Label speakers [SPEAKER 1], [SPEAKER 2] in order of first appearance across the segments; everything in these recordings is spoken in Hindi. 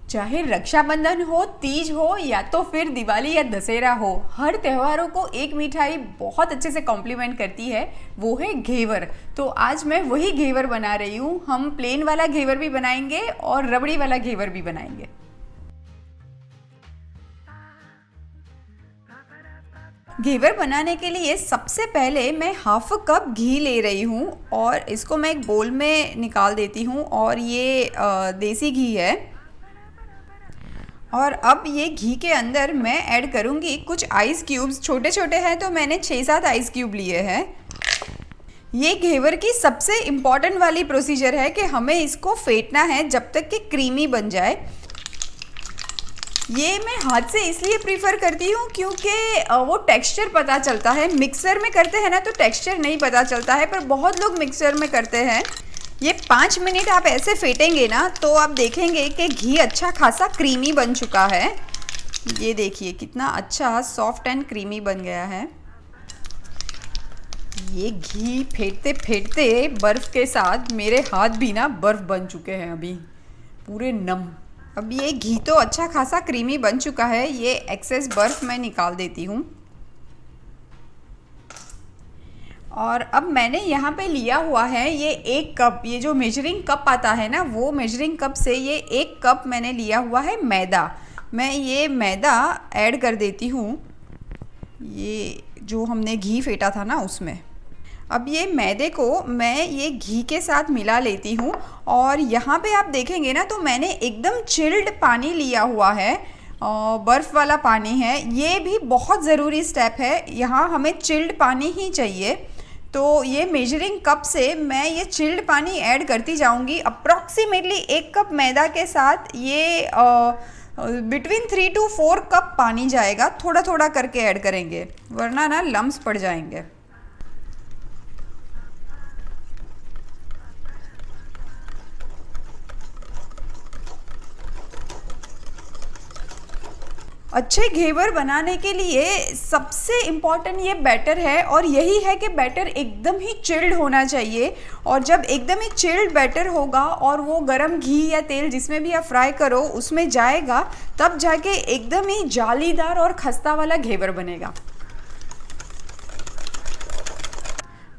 [SPEAKER 1] चाहे रक्षाबंधन हो, तीज हो या तो फिर दिवाली या दशहरा हो, हर त्योहारों को एक मिठाई बहुत अच्छे से कॉम्प्लीमेंट करती है, वो है घेवर। तो आज मैं वही घेवर बना रही हूँ। हम प्लेन वाला घेवर भी बनाएंगे और रबड़ी वाला घेवर भी बनाएंगे। घेवर बनाने के लिए सबसे पहले मैं हाफ कप घी ले रही हूँ और इसको मैं एक बोल में निकाल देती हूँ। और ये देसी घी है। और अब ये घी के अंदर मैं ऐड करूँगी कुछ आइस क्यूब्स। छोटे छोटे हैं तो मैंने 6-7 आइस क्यूब लिए हैं। ये घेवर की सबसे इम्पॉर्टेंट वाली प्रोसीजर है कि हमें इसको फेंटना है जब तक कि क्रीमी बन जाए। ये मैं हाथ से इसलिए प्रीफर करती हूँ क्योंकि वो टेक्सचर पता चलता है। मिक्सर में करते हैं ना तो टेक्सचर नहीं पता चलता है, पर बहुत लोग मिक्सर में करते हैं। ये 5 मिनट आप ऐसे फेंटेंगे ना तो आप देखेंगे कि घी अच्छा खासा क्रीमी बन चुका है। ये देखिए कितना अच्छा सॉफ्ट एंड क्रीमी बन गया है। ये घी फेंटते फेंटते बर्फ़ के साथ मेरे हाथ भी ना बर्फ़ बन चुके हैं, अभी पूरे नम। अब ये घी तो अच्छा खासा क्रीमी बन चुका है। ये एक्सेस बर्फ़ मैं निकाल देती हूँ। और अब मैंने यहाँ पे लिया हुआ है ये 1 कप। ये जो मेजरिंग कप आता है ना, वो मेजरिंग कप से ये 1 कप मैंने लिया हुआ है मैदा। मैं ये मैदा ऐड कर देती हूँ ये जो हमने घी फेंटा था ना उसमें। अब ये मैदे को मैं ये घी के साथ मिला लेती हूँ। और यहाँ पे आप देखेंगे ना तो मैंने एकदम चिल्ड पानी लिया हुआ है, बर्फ़ वाला पानी है। ये भी बहुत ज़रूरी स्टेप है, यहाँ हमें चिल्ड पानी ही चाहिए। तो ये मेजरिंग कप से मैं ये चिल्ड पानी ऐड करती जाऊँगी। अप्रॉक्सीमेटली 1 कप मैदा के साथ ये बिटवीन 3 to 4 कप पानी जाएगा। थोड़ा थोड़ा करके ऐड करेंगे वरना ना लम्स पड़ जाएंगे। अच्छे घेवर बनाने के लिए सबसे इम्पॉर्टेंट ये बैटर है, और यही है कि बैटर एकदम ही चिल्ड होना चाहिए। और जब एकदम ही चिल्ड बैटर होगा और वो गरम घी या तेल जिसमें भी आप फ्राई करो उसमें जाएगा, तब जाके एकदम ही जालीदार और खस्ता वाला घेवर बनेगा।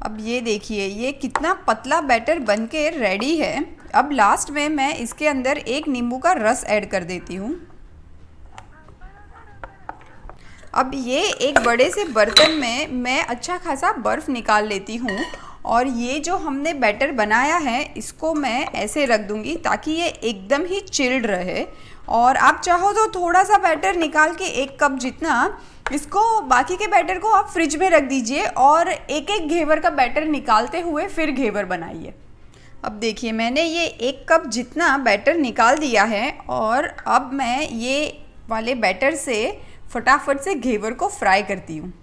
[SPEAKER 1] अब ये देखिए ये कितना पतला बैटर बनके रेडी है। अब लास्ट में मैं इसके अंदर 1 नींबू का रस ऐड कर देती हूँ। अब ये एक बड़े से बर्तन में मैं अच्छा खासा बर्फ़ निकाल लेती हूँ। और ये जो हमने बैटर बनाया है इसको मैं ऐसे रख दूँगी ताकि ये एकदम ही चिल्ड रहे। और आप चाहो तो थोड़ा सा बैटर निकाल के 1 कप जितना इसको, बाकी के बैटर को आप फ्रिज में रख दीजिए और एक एक घेवर का बैटर निकालते हुए फिर घेवर बनाइए। अब देखिए मैंने ये 1 कप जितना बैटर निकाल दिया है और अब मैं ये वाले बैटर से फटाफट से घेवर को फ्राई करती हूँ।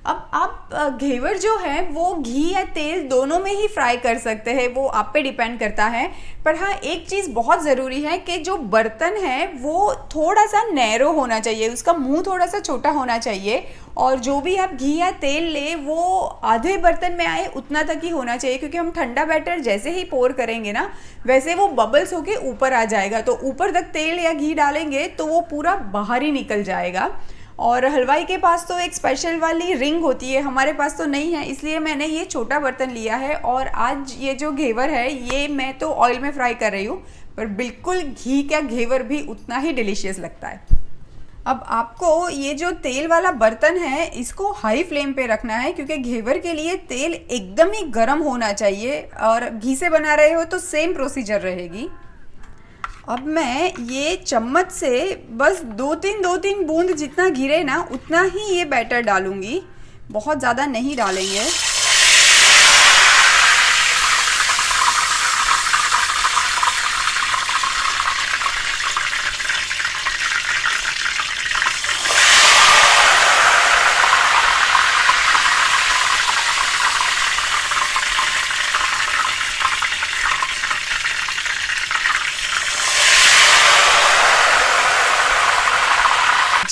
[SPEAKER 1] अब आप घेवर जो है वो घी या तेल दोनों में ही फ्राई कर सकते हैं, वो आप पे डिपेंड करता है। पर हाँ, एक चीज़ बहुत ज़रूरी है कि जो बर्तन है वो थोड़ा सा नैरो होना चाहिए, उसका मुंह थोड़ा सा छोटा होना चाहिए। और जो भी आप घी या तेल ले वो आधे बर्तन में आए उतना तक ही होना चाहिए, क्योंकि हम ठंडा बैटर जैसे ही पोर करेंगे ना वैसे वो बबल्स होके ऊपर आ जाएगा। तो ऊपर तक तेल या घी डालेंगे तो वो पूरा बाहर ही निकल जाएगा। और हलवाई के पास तो एक स्पेशल वाली रिंग होती है, हमारे पास तो नहीं है, इसलिए मैंने ये छोटा बर्तन लिया है। और आज ये जो घेवर है ये मैं तो ऑयल में फ्राई कर रही हूँ, पर बिल्कुल घी का घेवर भी उतना ही डिलीशियस लगता है। अब आपको ये जो तेल वाला बर्तन है इसको हाई फ्लेम पे रखना है, क्योंकि घेवर के लिए तेल एकदम ही गर्म होना चाहिए। और घी से बना रहे हो तो सेम प्रोसीजर रहेगी। अब मैं ये चम्मच से बस 2-3 बूंद जितना गिरे ना उतना ही ये बैटर डालूंगी, बहुत ज़्यादा नहीं डालेंगे।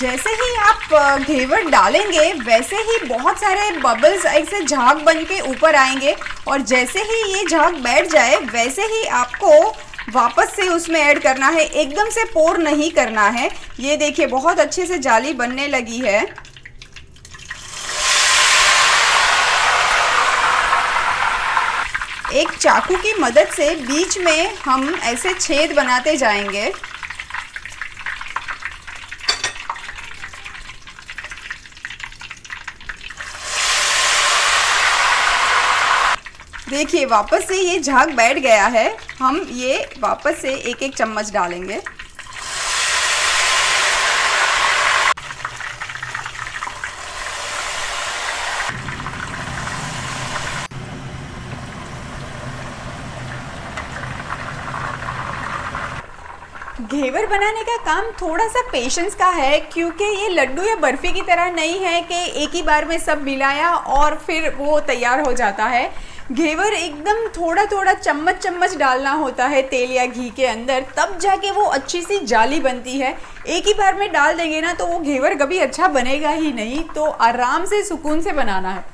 [SPEAKER 1] जैसे ही आप घेवर डालेंगे वैसे ही बहुत सारे बबल्स ऐसे झाग बन के ऊपर आएंगे, और जैसे ही ये झाग बैठ जाए वैसे ही आपको वापस से उसमें ऐड करना है, एकदम से पोर नहीं करना है। ये देखिए बहुत अच्छे से जाली बनने लगी है। एक चाकू की मदद से बीच में हम ऐसे छेद बनाते जाएंगे। देखिए वापस से ये झाग बैठ गया है। हम ये वापस से एक एक चम्मच डालेंगे। घेवर बनाने का काम थोड़ा सा पेशेंस का है, क्योंकि ये लड्डू या बर्फ़ी की तरह नहीं है कि एक ही बार में सब मिलाया और फिर वो तैयार हो जाता है। घेवर एकदम थोड़ा थोड़ा चम्मच चम्मच डालना होता है तेल या घी के अंदर, तब जाके वो अच्छी सी जाली बनती है। एक ही बार में डाल देंगे ना तो वो घेवर कभी अच्छा बनेगा ही नहीं। तो आराम से सुकून से बनाना है।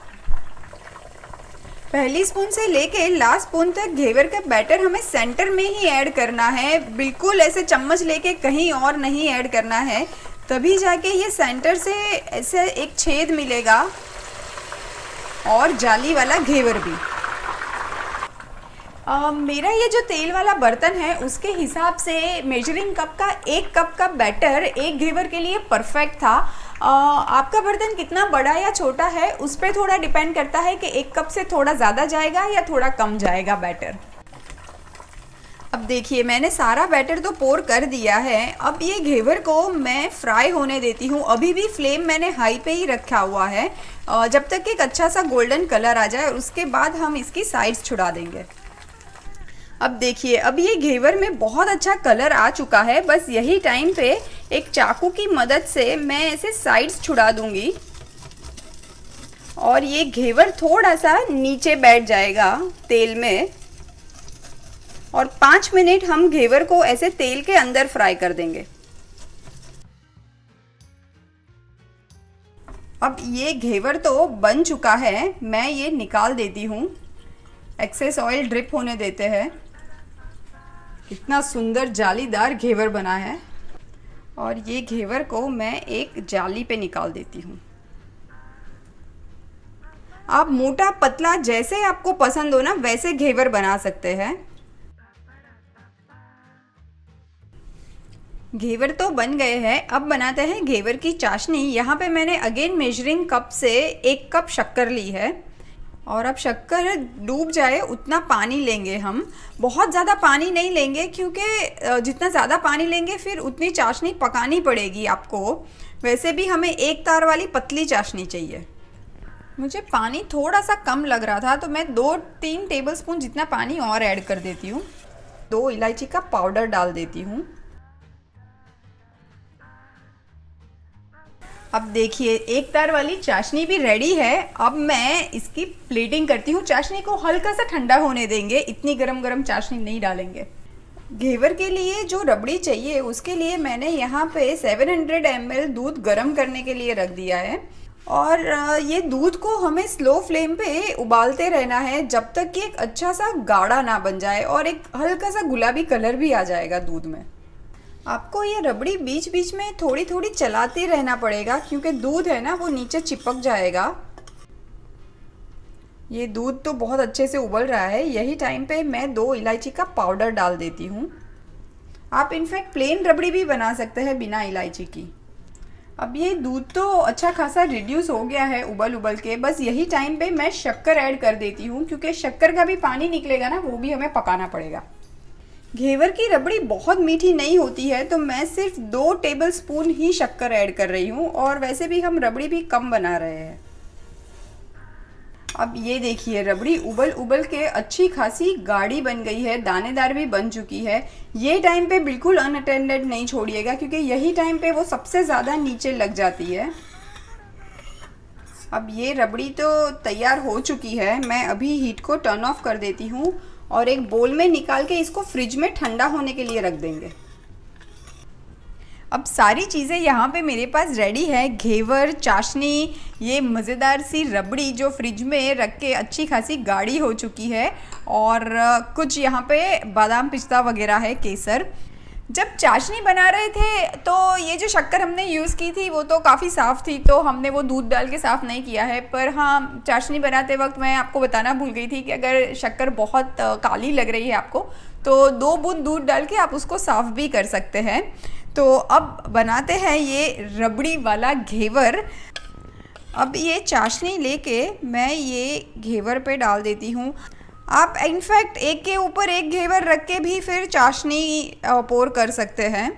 [SPEAKER 1] पहली स्पून से लेके लास्ट स्पून तक घेवर का बैटर हमें सेंटर में ही ऐड करना है, बिल्कुल ऐसे चम्मच लेके कहीं और नहीं ऐड करना है, तभी जाके ये सेंटर से ऐसे एक छेद मिलेगा और जाली वाला घेवर भी। मेरा ये जो तेल वाला बर्तन है उसके हिसाब से मेजरिंग कप का 1 कप का बैटर एक घेवर के लिए परफेक्ट था। आपका बर्तन कितना बड़ा या छोटा है उस पर थोड़ा डिपेंड करता है कि 1 कप से थोड़ा ज़्यादा जाएगा या थोड़ा कम जाएगा बैटर। अब देखिए मैंने सारा बैटर तो पोर कर दिया है। अब ये घेवर को मैं फ्राई होने देती हूँ। अभी भी फ्लेम मैंने हाई पे ही रखा हुआ है, जब तक एक अच्छा सा गोल्डन कलर आ जाए और उसके बाद हम इसकी साइड्स छुड़ा देंगे। अब देखिए अब ये घेवर में बहुत अच्छा कलर आ चुका है। बस यही टाइम पे एक चाकू की मदद से मैं ऐसे साइड्स छुड़ा दूंगी और ये घेवर थोड़ा सा नीचे बैठ जाएगा तेल में, और 5 मिनट हम घेवर को ऐसे तेल के अंदर फ्राई कर देंगे। अब ये घेवर तो बन चुका है, मैं ये निकाल देती हूँ। एक्सेस ऑयल ड्रिप होने देते हैं। इतना सुंदर जालीदार घेवर बना है और ये घेवर को मैं एक जाली पे निकाल देती हूँ। आप मोटा पतला जैसे आपको पसंद हो ना वैसे घेवर बना सकते हैं। घेवर तो बन गए हैं, अब बनाते हैं घेवर की चाशनी। यहाँ पे मैंने अगेन मेजरिंग कप से 1 कप शक्कर ली है और अब शक्कर डूब जाए उतना पानी लेंगे हम। बहुत ज़्यादा पानी नहीं लेंगे क्योंकि जितना ज़्यादा पानी लेंगे फिर उतनी चाशनी पकानी पड़ेगी आपको। वैसे भी हमें एक तार वाली पतली चाशनी चाहिए। मुझे पानी थोड़ा सा कम लग रहा था तो मैं 2-3 टेबलस्पून जितना पानी और ऐड कर देती हूँ। 2 इलायची का पाउडर डाल देती हूँ। अब देखिए एक तार वाली चाशनी भी रेडी है। अब मैं इसकी प्लेटिंग करती हूँ। चाशनी को हल्का सा ठंडा होने देंगे, इतनी गरम गरम चाशनी नहीं डालेंगे। घेवर के लिए जो रबड़ी चाहिए उसके लिए मैंने यहाँ पे 700 ml दूध गरम करने के लिए रख दिया है और ये दूध को हमें स्लो फ्लेम पे उबालते रहना है जब तक कि एक अच्छा सा गाढ़ा ना बन जाए और एक हल्का सा गुलाबी कलर भी आ जाएगा दूध में। आपको ये रबड़ी बीच बीच में थोड़ी थोड़ी चलाते रहना पड़ेगा क्योंकि दूध है ना वो नीचे चिपक जाएगा। ये दूध तो बहुत अच्छे से उबल रहा है। यही टाइम पे मैं 2 इलायची का पाउडर डाल देती हूँ। आप इनफैक्ट प्लेन रबड़ी भी बना सकते हैं बिना इलायची की। अब ये दूध तो अच्छा खासा रिड्यूस हो गया है उबल उबल के। बस यही टाइम पे मैं शक्कर ऐड कर देती हूँ क्योंकि शक्कर का भी पानी निकलेगा ना, वो भी हमें पकाना पड़ेगा। घेवर की रबड़ी बहुत मीठी नहीं होती है तो मैं सिर्फ 2 टेबलस्पून ही शक्कर ऐड कर रही हूँ और वैसे भी हम रबड़ी भी कम बना रहे हैं। अब ये देखिए रबड़ी उबल उबल के अच्छी खासी गाढ़ी बन गई है, दानेदार भी बन चुकी है। ये टाइम पे बिल्कुल अनअटेंडेड नहीं छोड़िएगा क्योंकि यही टाइम पे वो सबसे ज़्यादा नीचे लग जाती है। अब ये रबड़ी तो तैयार हो चुकी है। मैं अभी हीट को टर्न ऑफ कर देती हूँ और एक बोल में निकाल के इसको फ्रिज में ठंडा होने के लिए रख देंगे। अब सारी चीज़ें यहाँ पे मेरे पास रेडी है, घेवर, चाशनी, ये मज़ेदार सी रबड़ी जो फ्रिज में रख के अच्छी खासी गाढ़ी हो चुकी है, और कुछ यहाँ पे बादाम पिस्ता वगैरह है, केसर। जब चाशनी बना रहे थे तो ये जो शक्कर हमने यूज़ की थी वो तो काफ़ी साफ़ थी, तो हमने वो दूध डाल के साफ़ नहीं किया है। पर हाँ, चाशनी बनाते वक्त मैं आपको बताना भूल गई थी कि अगर शक्कर बहुत काली लग रही है आपको, तो 2 बूंद दूध डाल के आप उसको साफ़ भी कर सकते हैं। तो अब बनाते हैं ये रबड़ी वाला घेवर। अब ये चाशनी लेके मैं ये घेवर पे डाल देती हूँ। आप इनफैक्ट एक के ऊपर एक घेवर रख के भी फिर चाशनी पोर कर सकते हैं,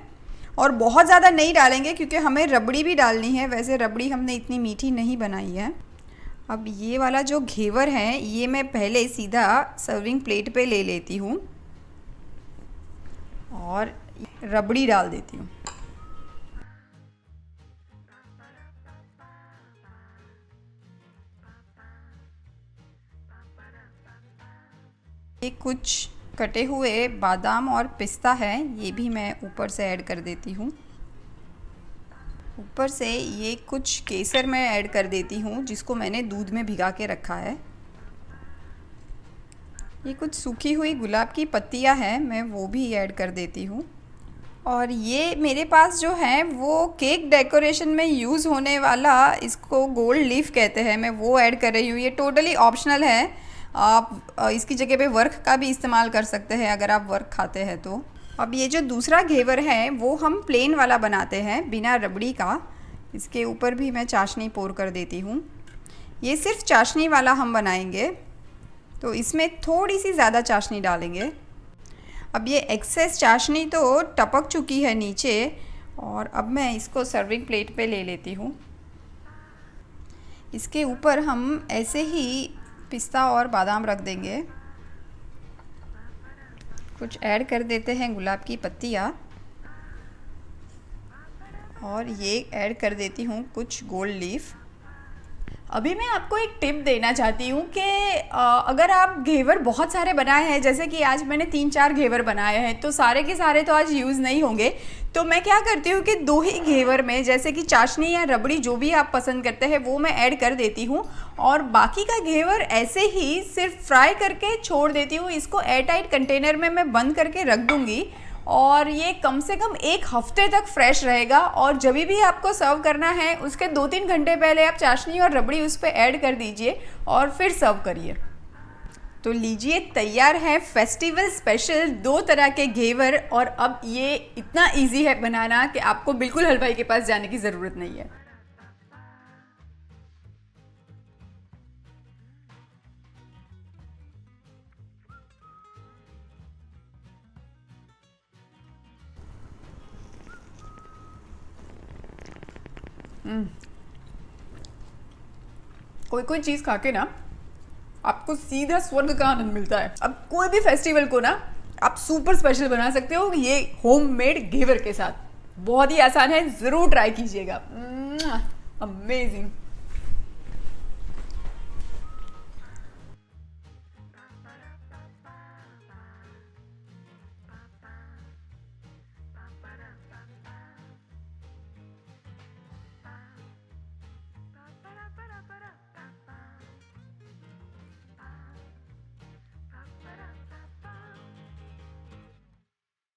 [SPEAKER 1] और बहुत ज़्यादा नहीं डालेंगे क्योंकि हमें रबड़ी भी डालनी है। वैसे रबड़ी हमने इतनी मीठी नहीं बनाई है। अब ये वाला जो घेवर है ये मैं पहले सीधा सर्विंग प्लेट पे ले लेती हूँ और रबड़ी डाल देती हूँ। ये कुछ कटे हुए बादाम और पिस्ता है, ये भी मैं ऊपर से ऐड कर देती हूँ। ऊपर से ये कुछ केसर मैं ऐड कर देती हूँ जिसको मैंने दूध में भिगा के रखा है। ये कुछ सूखी हुई गुलाब की पत्तियाँ हैं, मैं वो भी ऐड कर देती हूँ। और ये मेरे पास जो है वो केक डेकोरेशन में यूज़ होने वाला, इसको गोल्ड लीफ कहते हैं, मैं वो ऐड कर रही हूँ। ये टोटली ऑप्शनल है, आप इसकी जगह पे वर्क का भी इस्तेमाल कर सकते हैं अगर आप वर्क खाते हैं तो। अब ये जो दूसरा घेवर है वो हम प्लेन वाला बनाते हैं बिना रबड़ी का। इसके ऊपर भी मैं चाशनी पोर कर देती हूँ। ये सिर्फ चाशनी वाला हम बनाएंगे, तो इसमें थोड़ी सी ज़्यादा चाशनी डालेंगे। अब ये एक्सेस चाशनी तो टपक चुकी है नीचे, और अब मैं इसको सर्विंग प्लेट पे ले लेती हूँ। इसके ऊपर हम ऐसे ही पिस्ता और बादाम रख देंगे। कुछ ऐड कर देते हैं गुलाब की पत्तियाँ, और ये ऐड कर देती हूँ कुछ गोल्ड लीफ। अभी मैं आपको एक टिप देना चाहती हूँ कि अगर आप घेवर बहुत सारे बनाए हैं, जैसे कि आज मैंने 3-4 घेवर बनाए हैं, तो सारे के सारे तो आज यूज़ नहीं होंगे। तो मैं क्या करती हूँ कि 2 ही घेवर में, जैसे कि चाशनी या रबड़ी जो भी आप पसंद करते हैं वो मैं ऐड कर देती हूँ, और बाकी का घेवर ऐसे ही सिर्फ फ्राई करके छोड़ देती हूँ। इसको एयर टाइट कंटेनर में मैं बंद करके रख दूँगी, और ये कम से कम 1 हफ्ते तक फ्रेश रहेगा। और जब भी आपको सर्व करना है उसके 2-3 घंटे पहले आप चाशनी और रबड़ी उस पर ऐड कर दीजिए और फिर सर्व करिए। तो लीजिए, तैयार है फेस्टिवल स्पेशल 2 तरह के घेवर। और अब ये इतना इजी है बनाना कि आपको बिल्कुल हलवाई के पास जाने की ज़रूरत नहीं है। कोई कोई चीज़ खा के ना आपको सीधा स्वर्ग का आनंद मिलता है। अब कोई भी फेस्टिवल को ना आप सुपर स्पेशल बना सकते हो ये होममेड घेवर के साथ। बहुत ही आसान है, ज़रूर ट्राई कीजिएगा। अमेजिंग।